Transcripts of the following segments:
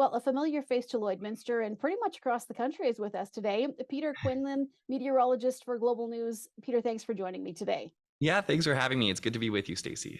Well, a familiar face to Lloydminster and pretty much across the country is with us today. Peter Quinlan, meteorologist for Global News. Peter, thanks for joining me today. Yeah, thanks for having me. It's good to be with you, Stacey.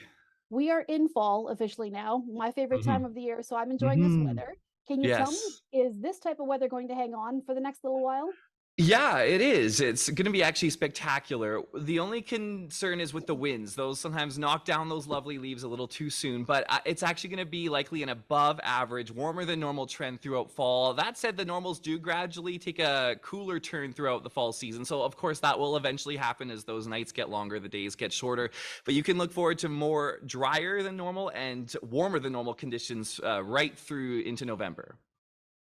We are in fall officially now, my favorite time hmm of the year, so I'm enjoying this hmm weather. Can you tell me, Yes. is this type of weather going to hang on for the next little while? Yeah, it is. It's going to be actually spectacular. The only concern is with the winds. Those sometimes knock down those lovely leaves a little too soon, but it's actually going to be likely an above average, warmer than normal trend throughout fall. That said, the normals do gradually take a cooler turn throughout the fall season. So, of course, that will eventually happen as those nights get longer, the days get shorter. But you can look forward to more drier than normal and warmer than normal conditions right through into November.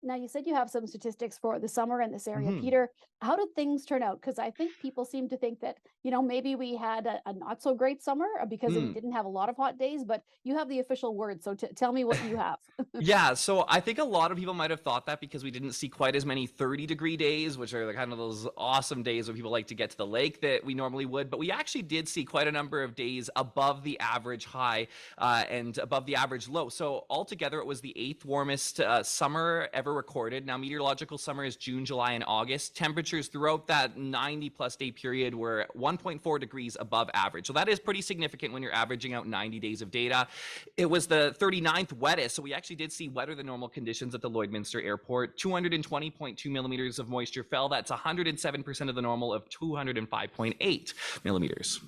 Now, you said you have some statistics for the summer in this area. hmm Peter, how did things turn out? Because I think people seem to think that, maybe we had a not so great summer because we didn't have a lot of hot days, but you have the official word. So tell me what you have. Yeah, so I think a lot of people might have thought that because we didn't see quite as many 30-degree days, which are the kind of those awesome days when people like to get to the lake that we normally would. But we actually did see quite a number of days above the average high and above the average low. So altogether, it was the eighth warmest summer ever recorded. Now, meteorological summer is June, July, and August. Temperatures throughout that 90-plus day period were 1.4 degrees above average. So that is pretty significant when you're averaging out 90 days of data. It was the 39th wettest, so we actually did see wetter than normal conditions at the Lloydminster Airport. 220.2 millimeters of moisture fell. That's 107% of the normal of 205.8 millimeters.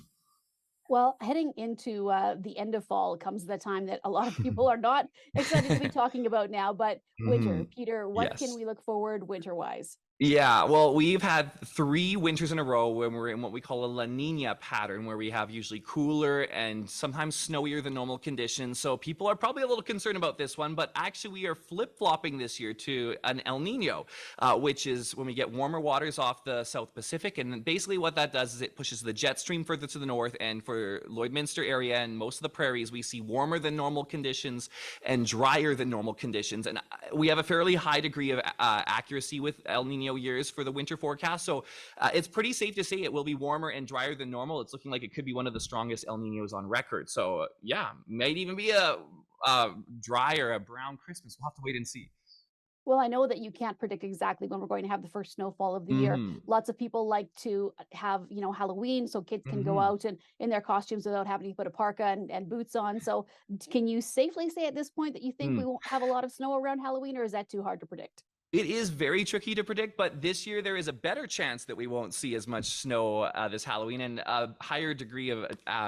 Well, heading into the end of fall comes the time that a lot of people are not excited to be talking about now, but winter. Mhm. Peter, what can Yes. we look forward winter-wise? Yeah, well, we've had 3 winters in a row when we're in what we call a La Nina pattern, where we have usually cooler and sometimes snowier than normal conditions. So people are probably a little concerned about this one, but actually we are flip-flopping this year to an El Nino, which is when we get warmer waters off the South Pacific. And then basically what that does is it pushes the jet stream further to the north. And for Lloydminster area and most of the prairies, we see warmer than normal conditions and drier than normal conditions. And we have a fairly high degree of accuracy with El Nino years for the winter forecast. So it's pretty safe to say it will be warmer and drier than normal. It's looking like it could be one of the strongest El Ninos on record. So yeah, might even be a dry or a brown Christmas. We'll have to wait and see. Well, I know that you can't predict exactly when we're going to have the first snowfall of the year. hmm Lots of people like to have, Halloween so kids can go hmm out and in their costumes without having to put a parka and boots on. So, can you safely say at this point that you think we won't have a lot of snow around Halloween, or is that too hard to predict? It is very tricky to predict, but this year there is a better chance that we won't see as much snow this Halloween, and a higher degree of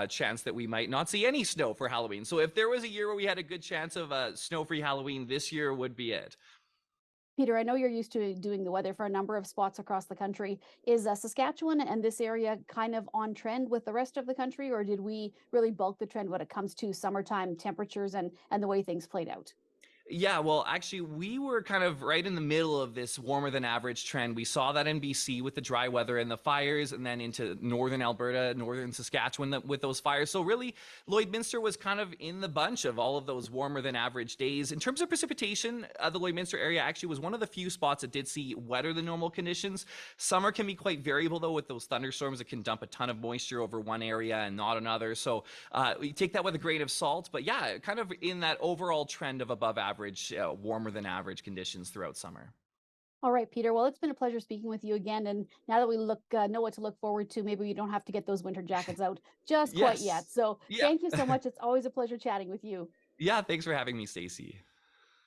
chance that we might not see any snow for Halloween. So if there was a year where we had a good chance of a snow-free Halloween, this year would be it. Peter, I know you're used to doing the weather for a number of spots across the country. Is Saskatchewan and this area kind of on trend with the rest of the country, or did we really bulk the trend when it comes to summertime temperatures and the way things played out? Yeah, well, actually, we were kind of right in the middle of this warmer than average trend. We saw that in BC with the dry weather and the fires, and then into northern Alberta, northern Saskatchewan with those fires. So, really, Lloydminster was kind of in the bunch of all of those warmer than average days. In terms of precipitation, the Lloydminster area actually was one of the few spots that did see wetter than normal conditions. Summer can be quite variable, though, with those thunderstorms. It can dump a ton of moisture over one area and not another. So, we take that with a grain of salt. But yeah, kind of in that overall trend of above average, warmer than average conditions throughout summer. All right, Peter. Well, it's been a pleasure speaking with you again. And now that we know what to look forward to, maybe we don't have to get those winter jackets out just quite yet. Yes. So Yeah. thank you so much. It's always a pleasure chatting with you. Yeah. Thanks for having me, Stacey.